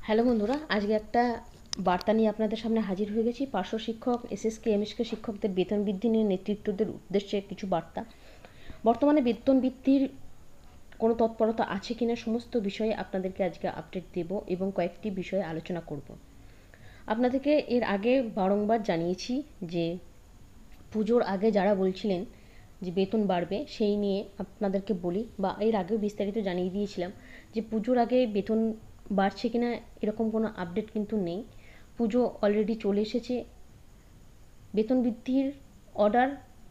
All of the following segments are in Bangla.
হ্যালো বন্ধুরা, আজকে একটা বার্তা নিয়ে আপনাদের সামনে হাজির হয়ে গেছি। পার্শ্ব শিক্ষক, এসএসকে, এমএসকে শিক্ষকদের বেতন বৃদ্ধি নিয়ে নেতৃত্বদের উদ্দেশ্যে কিছু বার্তা। বর্তমানে বেতন বৃদ্ধির কোনো তৎপরতা আছে কিনা সমস্ত বিষয়ে আপনাদেরকে আজকে আপডেট দেব এবং কয়েকটি বিষয়ে আলোচনা করব। আপনাদেরকে এর আগে বারংবার জানিয়েছি যে পুজোর আগে যারা বলছিলেন যে বেতন বাড়বে, সেই নিয়ে আপনাদেরকে বলি, বা এর আগেও বিস্তারিত জানিয়ে দিয়েছিলাম যে পুজোর আগে বেতন বাড়ছে কিনা এরকম কোনো আপডেট কিন্তু নেই। পুজো অলরেডি চলে এসেছে। বেতন বৃদ্ধির অর্ডার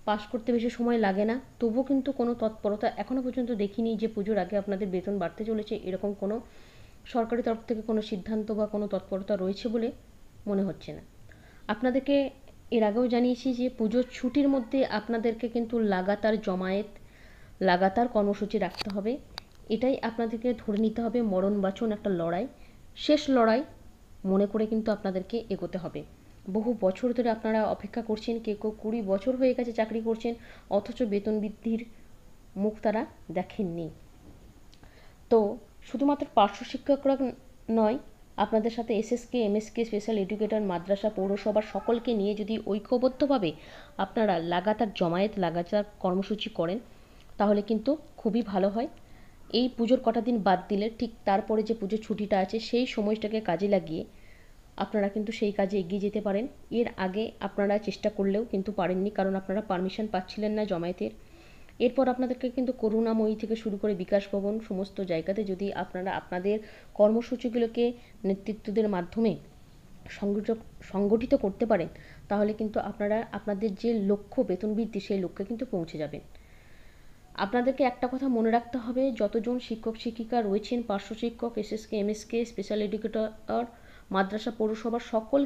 পাস করতে বেশি সময় লাগে না, তবুও কিন্তু কোনো তৎপরতা এখনও পর্যন্ত দেখিনি যে পুজোর আগে আপনাদের বেতন বাড়তে চলেছে, এরকম কোনো সরকারি তরফ থেকে কোনো সিদ্ধান্ত বা কোনো তৎপরতা রয়েছে বলে মনে হচ্ছে না। আপনাদেরকে এর আগেও জানিয়েছি যে পুজোর ছুটির মধ্যে আপনাদেরকে কিন্তু লাগাতার জমায়েত, লাগাতার কর্মসূচি রাখতে হবে। এটাই আপনাদেরকে ধরে নিতে হবে মরণ বাঁচন একটা লড়াই, শেষ লড়াই মনে করে কিন্তু আপনাদেরকে এগোতে হবে। বহু বছর ধরে আপনারা অপেক্ষা করছেন, কেউ কেউ 20 বছর হয়ে গেছে চাকরি করছেন, অথচ বেতন বৃদ্ধির মুখ তারা দেখেননি। তো শুধুমাত্র পার্শ্ব শিক্ষকরা নয়, আপনাদের সাথে এসএসকে, এমএসকে, স্পেশাল এডুকেটর, মাদ্রাসা, পৌরসভার সকলকে নিয়ে যদি ঐক্যবদ্ধভাবে আপনারা লাগাতার জমায়েত, লাগাতার কর্মসূচি করেন, তাহলে কিন্তু খুবই ভালো হয়। এই পুজোর কটা দিন বাদ দিলে ঠিক তারপরে যে পুজোর ছুটিটা আছে সেই সময়টাকে কাজে লাগিয়ে আপনারা কিন্তু সেই কাজে এগিয়ে যেতে পারেন। এর আগে আপনারা চেষ্টা করলেও কিন্তু পারেননি, কারণ আপনারা পারমিশন পাচ্ছিলেন না জমায়েতের। এরপর আপনাদেরকে কিন্তু করুণাময়ী থেকে শুরু করে বিকাশ ভবন সমস্ত জায়গাতে যদি আপনারা আপনাদের কর্মসূচিগুলোকে নেতৃত্বদের মাধ্যমে সংগঠিত করতে পারেন, তাহলে কিন্তু আপনারা আপনাদের যে লক্ষ্য বেতন বৃদ্ধি, সেই লক্ষ্যে কিন্তু পৌঁছে যাবেন। আপনাদেরকে একটা কথা মনে রাখতে হবে, যতজন শিক্ষক শিক্ষিকা রয়েছেন, পার্শ্ব শিক্ষক, এসএসকে, এমএসকে, স্পেশাল এডুকেটর, মাদ্রাসা, পৌরসভার সকল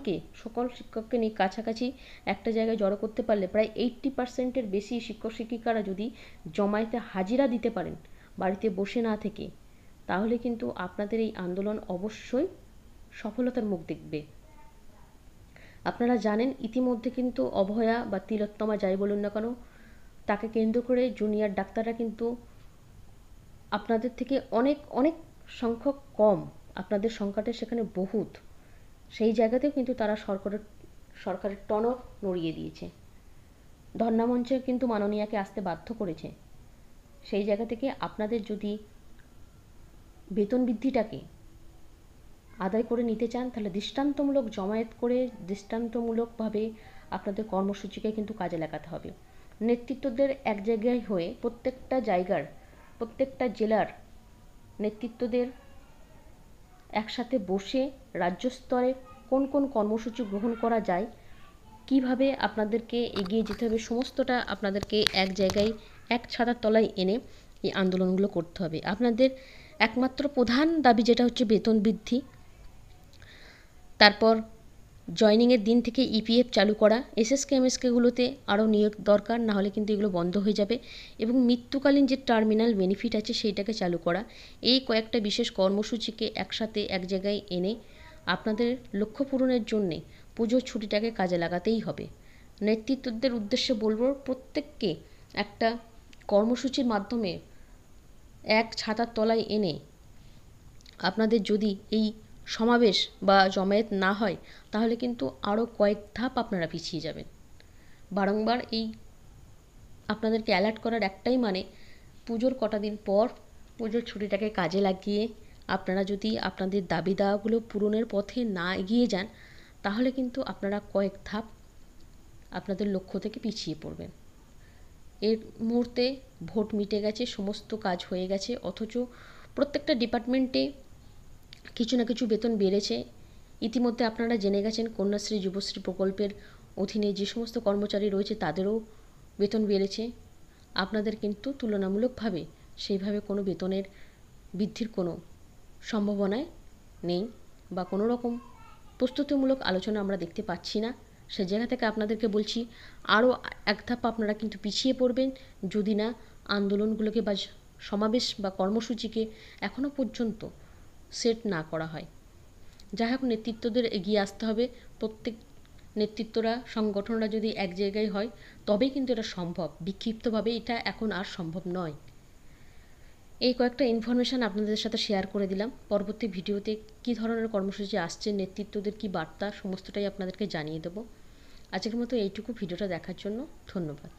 শিক্ষককে নিয়ে কাছাকাছি একটা জায়গায় জড়ো করতে পারলে প্রায় 80%-এর বেশি শিক্ষক শিক্ষিকারা যদি জমায়েতে হাজিরা দিতে পারেন বাড়িতে বসে না থেকে, তাহলে কিন্তু আপনাদের এই আন্দোলন অবশ্যই সফলতার মুখ দেখবে। আপনারা জানেন ইতিমধ্যে কিন্তু অভয়া বা তিলোত্তমা যাই বলুন না কেন, তাকে কেন্দ্র করে জুনিয়র ডাক্তাররা কিন্তু আপনাদের থেকে অনেক অনেক সংখ্যক কম, আপনাদের সংখ্যাটা সেখানে বহুত, সেই জায়গাতেও কিন্তু তারা সরকারের টনক নড়িয়ে দিয়েছে। ধর্নামঞ্চে কিন্তু মাননীয়াকে আসতে বাধ্য করেছে। সেই জায়গা থেকে আপনাদের যদি বেতন বৃদ্ধিটাকে আদায় করে নিতে চান, তাহলে দৃষ্টান্তমূলক জমায়েত করে দৃষ্টান্তমূলকভাবে আপনাদের কর্মসূচিকে কিন্তু কাজে লাগাতে হবে। নেতৃত্বদের এক জায়গায় হয়ে প্রত্যেকটা জায়গার, প্রত্যেকটা জেলার নেতৃত্বদের একসাথে বসে রাজ্য স্তরে কোন কোন কর্মসূচি গ্রহণ করা যায়, কিভাবে আপনাদেরকে এগিয়ে যেতে হবে, সমস্তটা আপনাদেরকে এক জায়গায় এক ছাতার তলায় এনে এই আন্দোলনগুলো করতে হবে। আপনাদের একমাত্র প্রধান দাবি যেটা হচ্ছে বেতন বৃদ্ধি, তারপর জয়েনিংয়ের দিন থেকে ইপিএফ চালু করা, এসএসকে এমএসকেগুলোতে আরও নিয়োগ দরকার, নাহলে কিন্তু এগুলো বন্ধ হয়ে যাবে, এবং মৃত্যুকালীন যে টার্মিনাল বেনিফিট আছে সেইটাকে চালু করা। এই কয়েকটা বিশেষ কর্মসূচিকে একসাথে এক জায়গায় এনে আপনাদের লক্ষ্য পূরণের জন্যে পুজোর ছুটিটাকে কাজে লাগাতেই হবে। নেতৃত্বদের উদ্দেশ্যে বলবো, প্রত্যেককে একটা কর্মসূচির মাধ্যমে এক ছাতার তলায় এনে আপনাদের যদি এই সমাবেশ বা জমায়েত না হয়, তাহলে কিন্তু আরও কয়েক ধাপ আপনারা পিছিয়ে যাবেন। বারংবার এই আপনাদেরকে অ্যালার্ট করার একটাই মানে, পুজোর কটা দিন পর পুজোর ছুটিটাকে কাজে লাগিয়ে আপনারা যদি আপনাদের দাবি দাওয়াগুলো পূরণের পথে না এগিয়ে যান, তাহলে কিন্তু আপনারা কয়েক ধাপ আপনাদের লক্ষ্য থেকে পিছিয়ে পড়বেন। এর মুহূর্তে ভোট মিটে গেছে, সমস্ত কাজ হয়ে গেছে, অথচ প্রত্যেকটা ডিপার্টমেন্টে কিছু না কিছু বেতন বেড়েছে। ইতিমধ্যে আপনারা জেনে গেছেন কন্যাশ্রী, যুবশ্রী প্রকল্পের অধীনে যে সমস্ত কর্মচারী রয়েছে তাদেরও বেতন বেড়েছে। আপনাদের কিন্তু তুলনামূলকভাবে সেইভাবে কোনো বেতনের বৃদ্ধির কোনো সম্ভাবনাই নেই, বা কোনো রকম প্রস্তুতিমূলক আলোচনা আমরা দেখতে পাচ্ছি না। সে জায়গা থেকে আপনাদেরকে বলছি, আরও এক ধাপ আপনারা কিন্তু পিছিয়ে পড়বেন যদি না আন্দোলনগুলোকে বা সমাবেশ বা কর্মসূচিকে এখনও পর্যন্ত সেট না করা হয়। যাই হোক, নেতৃত্বদের এগিয়ে আসতে হবে। প্রত্যেক নেতৃত্বরা, সংগঠনরা যদি এক জায়গায় হয়, তবেই কিন্তু এটা সম্ভব। বিক্ষিপ্তভাবে এটা এখন আর সম্ভব নয়। এই কয়েকটা ইনফরমেশান আপনাদের সাথে শেয়ার করে দিলাম। পরবর্তী ভিডিওতে কী ধরনের কর্মসূচি আসছে, নেতৃত্বদের কী বার্তা, সমস্তটাই আপনাদেরকে জানিয়ে দেবো। আজকের মতো এইটুকু। ভিডিওটা দেখার জন্য ধন্যবাদ।